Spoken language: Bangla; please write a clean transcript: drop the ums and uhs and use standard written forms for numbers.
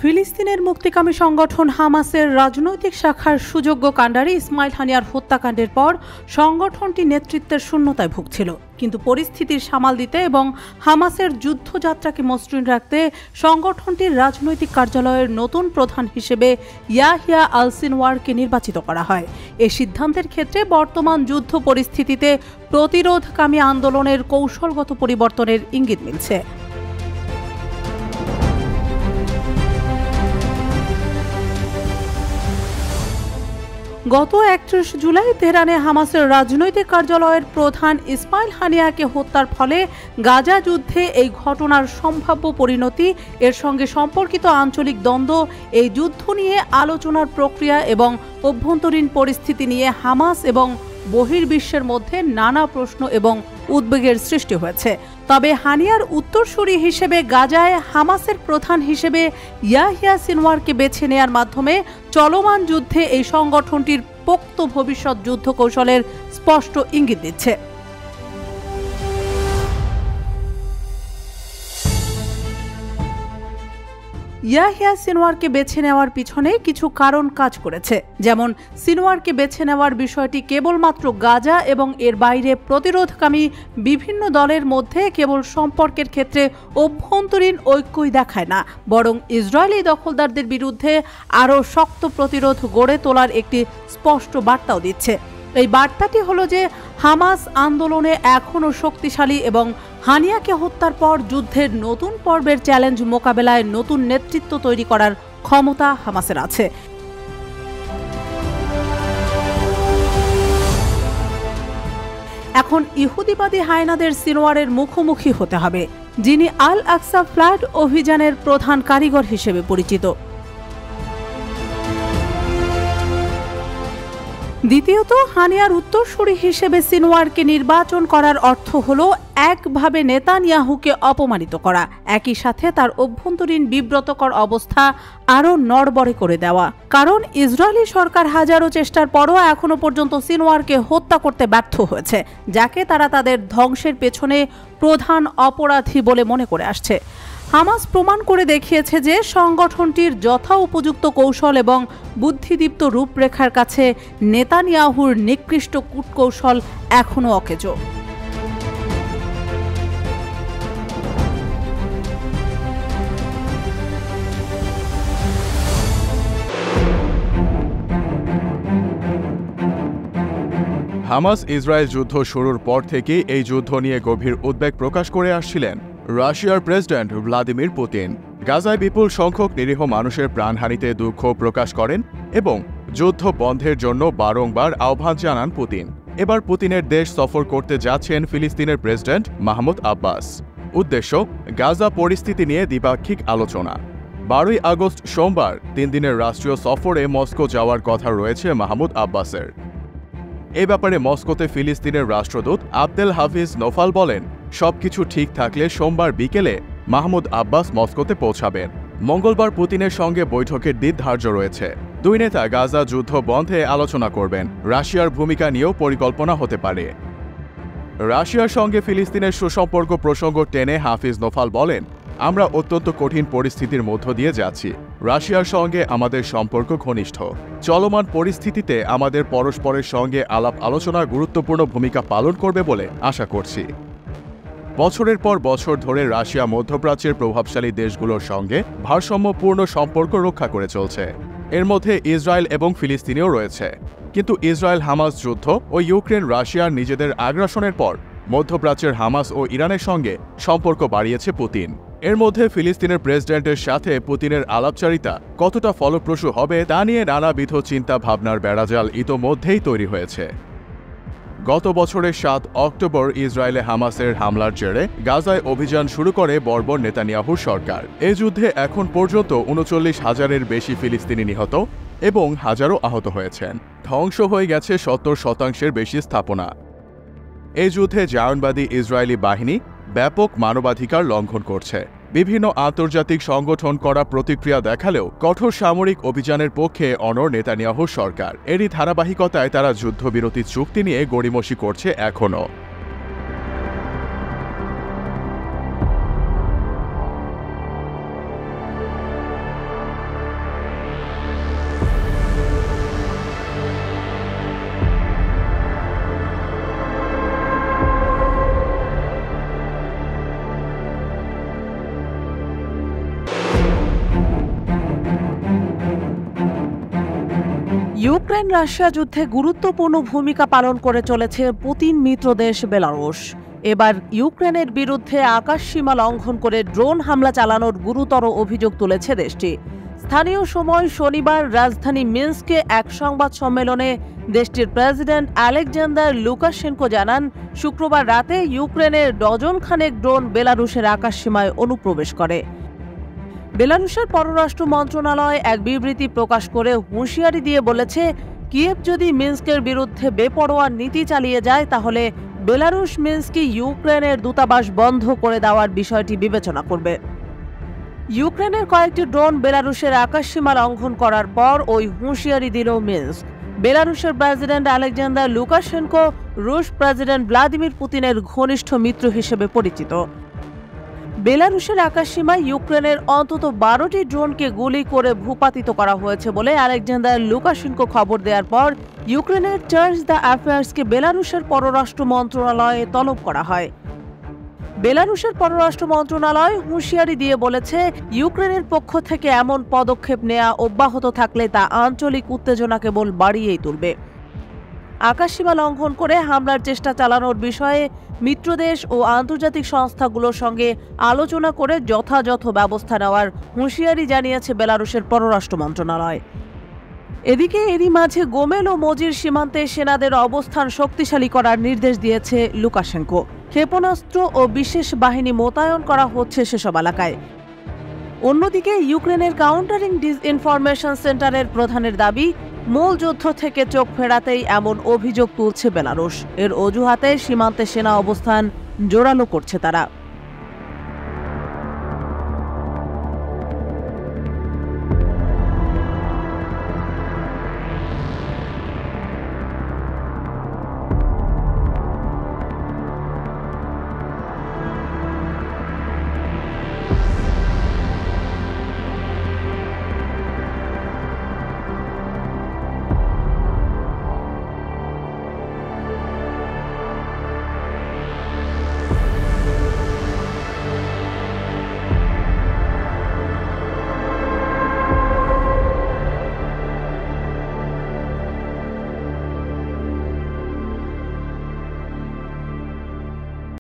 ফিলিস্তিনের মুক্তিকামী সংগঠন হামাসের রাজনৈতিক শাখার সুযোগ্য কাণ্ডারি ইসমাইল হানিয়ার হত্যাকাণ্ডের পর সংগঠনটি নেতৃত্বের শূন্যতায় ভুগছিল। কিন্তু পরিস্থিতির সামাল দিতে এবং হামাসের যুদ্ধযাত্রাকে মসৃণ রাখতে সংগঠনটির রাজনৈতিক কার্যালয়ের নতুন প্রধান হিসেবে ইয়াহিয়া আল সিনওয়ারকে নির্বাচিত করা হয়। এই সিদ্ধান্তের ক্ষেত্রে বর্তমান যুদ্ধ পরিস্থিতিতে প্রতিরোধকামী আন্দোলনের কৌশলগত পরিবর্তনের ইঙ্গিত মিলছে। গত 31 জুলাই তেহরানে হামাসের রাজনৈতিক কার্যালয়ের প্রধান ইসমাইল হানিয়াকে হত্যার ফলে গাজা যুদ্ধে এই ঘটনার সম্ভাব্য পরিণতি, এর সঙ্গে সম্পর্কিত আঞ্চলিক দ্বন্দ্ব, এই যুদ্ধ নিয়ে আলোচনার প্রক্রিয়া এবং অভ্যন্তরীণ পরিস্থিতি নিয়ে হামাস এবং বহির্বিশ্বের মধ্যে নানা প্রশ্ন এবং উদ্বেগের সৃষ্টি হয়েছে। তবে হানিয়ার উত্তরসূরি হিসেবে গাজায় হামাসের প্রধান হিসেবে ইয়াহিয়া সিনওয়ারকে বেছে নেয়ার মাধ্যমে চলমান যুদ্ধে এই সংগঠনটির পোক্ত ভবিষ্যৎ যুদ্ধ কৌশলের স্পষ্ট ইঙ্গিত দিচ্ছে। ইয়াহিয়া সিনওয়ারকে বেছে নেওয়ার পিছনে কিছু কারণ কাজ করেছে। যেমন, সিনওয়ারকে বেছে নেওয়ার বিষয়টি কেবলমাত্র গাজা এবং এর বাইরে প্রতিরোধকামী বিভিন্ন দলের মধ্যে কেবল সম্পর্কের ক্ষেত্রে অভ্যন্তরীণ ঐক্যই দেখায় না, বরং ইসরায়েলি দখলদারদের বিরুদ্ধে আরও শক্ত প্রতিরোধ গড়ে তোলার একটি স্পষ্ট বার্তাও দিচ্ছে। এই বার্তাটি হলো যে হামাস আন্দোলনে এখনও শক্তিশালী এবং হানিয়াকে হত্যার পর যুদ্ধের নতুন পর্বের চ্যালেঞ্জ মোকাবেলায় নতুন নেতৃত্ব তৈরি করার ক্ষমতা হামাসের আছে। এখন ইহুদিবাদী হায়নাদের সিনওয়ারের মুখোমুখি হতে হবে, যিনি আল আকসা ফ্লাড অভিযানের প্রধান কারিগর হিসেবে পরিচিত। দ্বিতীয়ত, হানিয়ার উত্তরসূরি হিসেবে সিনওয়ারকে নির্বাচন করার অর্থ হল একভাবে নেতানিয়াহুকে অপমানিত করা, একই সাথে তার অভ্যন্তরীণ বিব্রতকর অবস্থা আরও নড়বড়ে করে দেওয়া। কারণ ইসরায়েলি সরকার হাজারো চেষ্টার পরও এখনো পর্যন্ত সিনওয়ারকে হত্যা করতে ব্যর্থ হয়েছে, যাকে তারা তাদের ধ্বংসের পেছনে প্রধান অপরাধী বলে মনে করে আসছে। হামাস প্রমাণ করে দেখিয়েছে যে সংগঠনটির যথা উপযুক্ত কৌশল এবং বুদ্ধিদীপ্ত রূপরেখার কাছে নেতানিয়াহুর নিকৃষ্ট কূটকৌশল এখনও অকেজো। হামাস ইসরায়েল যুদ্ধ শুরুর পর থেকে এই যুদ্ধ নিয়ে গভীর উদ্বেগ প্রকাশ করে আসছিলেন রাশিয়ার প্রেসিডেন্ট ভ্লাদিমির পুতিন। গাজায় বিপুল সংখ্যক নিরীহ মানুষের প্রাণহানিতে দুঃখ প্রকাশ করেন এবং যুদ্ধ বন্ধের জন্য বারংবার আহ্বান জানান পুতিন। এবার পুতিনের দেশ সফর করতে যাচ্ছেন ফিলিস্তিনের প্রেসিডেন্ট মাহমুদ আব্বাস। উদ্দেশ্য, গাজা পরিস্থিতি নিয়ে দ্বিপাক্ষিক আলোচনা। 12 আগস্ট সোমবার 3 দিনের রাষ্ট্রীয় সফরে মস্কো যাওয়ার কথা রয়েছে মাহমুদ আব্বাসের। এ ব্যাপারে মস্কোতে ফিলিস্তিনের রাষ্ট্রদূত আবদেল হাফিজ নোফাল বলেন, সবকিছু ঠিক থাকলে সোমবার বিকেলে মাহমুদ আব্বাস মস্কোতে পৌঁছাবেন। মঙ্গলবার পুতিনের সঙ্গে বৈঠকের দিন ধার্য রয়েছে। দুই নেতা গাজা যুদ্ধ বন্ধে আলোচনা করবেন। রাশিয়ার ভূমিকা নিয়েও পরিকল্পনা হতে পারে। রাশিয়ার সঙ্গে ফিলিস্তিনের সুসম্পর্ক প্রসঙ্গ টেনে হাফিজ নোফাল বলেন, আমরা অত্যন্ত কঠিন পরিস্থিতির মধ্য দিয়ে যাচ্ছি। রাশিয়ার সঙ্গে আমাদের সম্পর্ক ঘনিষ্ঠ। চলমান পরিস্থিতিতে আমাদের পরস্পরের সঙ্গে আলাপ আলোচনা গুরুত্বপূর্ণ ভূমিকা পালন করবে বলে আশা করছি। বছরের পর বছর ধরে রাশিয়া মধ্যপ্রাচ্যের প্রভাবশালী দেশগুলোর সঙ্গে ভারসাম্যপূর্ণ সম্পর্ক রক্ষা করে চলছে। এর মধ্যে ইসরায়েল এবং ফিলিস্তিনিও রয়েছে। কিন্তু ইসরায়েল হামাস যুদ্ধ ও ইউক্রেন রাশিয়ার নিজেদের আগ্রাসনের পর মধ্যপ্রাচ্যের হামাস ও ইরানের সঙ্গে সম্পর্ক বাড়িয়েছে পুতিন। এর মধ্যে ফিলিস্তিনের প্রেসিডেন্টের সাথে পুতিনের আলাপচারিতা কতটা ফলপ্রসূ হবে তা নিয়ে নানাবিধ চিন্তা ভাবনার বেড়াজাল ইতোমধ্যেই তৈরি হয়েছে। গত বছরের 7 অক্টোবর ইসরায়েলে হামাসের হামলার জেরে গাজায় অভিযান শুরু করে বর্বর নেতানিয়াহুর সরকার। এই যুদ্ধে এখন পর্যন্ত 39,000-এর বেশি ফিলিস্তিনি নিহত এবং হাজারো আহত হয়েছেন। ধ্বংস হয়ে গেছে 70% বেশি স্থাপনা। এই যুদ্ধে জায়নবাদী ইসরায়েলি বাহিনী ব্যাপক মানবাধিকার লঙ্ঘন করছে। বিভিন্ন আন্তর্জাতিক সংগঠন করা প্রতিক্রিয়া দেখালেও কঠোর সামরিক অভিযানের পক্ষে অনড় নেতানিয়াহুর সরকার। এরই ধারাবাহিকতায় তারা যুদ্ধবিরতি চুক্তি নিয়ে গড়িমসি করছে এখনও। ইউক্রেন রাশিয়া যুদ্ধে গুরুত্বপূর্ণ ভূমিকা পালন করে চলেছে পুতিন মিত্র দেশ বেলারুশ। এবার ইউক্রেনের বিরুদ্ধে আকাশসীমা লঙ্ঘন করে ড্রোন হামলা চালানোর গুরুতর অভিযোগ তুলেছে দেশটি। স্থানীয় সময় শনিবার রাজধানী মিন্স্কে এক সংবাদ সম্মেলনে দেশটির প্রেসিডেন্ট আলেকজান্ডার লুকাশেনকো জানান, শুক্রবার রাতে ইউক্রেনের ডজন খানেক ড্রোন বেলারুশের আকাশসীমায় অনুপ্রবেশ করে। বেলারুশের পররাষ্ট্র মন্ত্রণালয় এক বিবৃতি প্রকাশ করে হুঁশিয়ারি দিয়ে বলেছে, কিয়েভ যদি মিন্স্কের বিরুদ্ধে বেপরোয়া নীতি চালিয়ে যায় তাহলে বেলারুশ মিন্স্কে ইউক্রেনের দূতাবাস বন্ধ করে দেওয়ার বিষয়টি বিবেচনা করবে। ইউক্রেনের কয়েকটি ড্রোন বেলারুশের আকাশসীমা লঙ্ঘন করার পর ওই হুঁশিয়ারি দিল মিন্স্ক। বেলারুশের প্রেসিডেন্ট আলেকজান্ডার লুকাশেনকো রুশ প্রেসিডেন্ট ভ্লাদিমির পুতিনের ঘনিষ্ঠ মিত্র হিসেবে পরিচিত। বেলারুশের আকাশসীমায় ইউক্রেনের অন্তত 12টি ড্রোনকে গুলি করে ভূপাতিত করা হয়েছে বলে আলেকজান্ডার লুকাশেনকো খবর দেওয়ার পর ইউক্রেনের চার্জ দ্য অ্যাফেয়ার্সকে বেলারুশের পররাষ্ট্র মন্ত্রণালয়ে তলব করা হয়। বেলারুশের পররাষ্ট্র মন্ত্রণালয় হুঁশিয়ারি দিয়ে বলেছে, ইউক্রেনের পক্ষ থেকে এমন পদক্ষেপ নেওয়া অব্যাহত থাকলে তা আঞ্চলিক উত্তেজনা কেবল বাড়িয়েই তুলবে। আকাশসীমা লঙ্ঘন করে হামলার চেষ্টা চালানোর বিষয়ে মিত্রদেশ ও আন্তর্জাতিক সংস্থাগুলোর সঙ্গে আলোচনা করে যথাযথ ব্যবস্থা নেওয়ার হুঁশিয়ারি জানিয়েছে বেলারুশের পররাষ্ট্র মন্ত্রণালয়। এদিকে এরই মাঝে গোমেল ও মজির সীমান্তে সেনাদের অবস্থান শক্তিশালী করার নির্দেশ দিয়েছে লুকাশেনকো। ক্ষেপণাস্ত্র ও বিশেষ বাহিনী মোতায়েন করা হচ্ছে সেসব এলাকায়। অন্যদিকে ইউক্রেনের কাউন্টারিং ডিসইনফরমেশন সেন্টারের প্রধানের দাবি, মূল যুদ্ধ থেকে চোখ ফেরাতেই এমন অভিযোগ তুলছে বেলারুশ। এর অজুহাতে সীমান্তে সেনা অবস্থান জোরালো করছে তারা।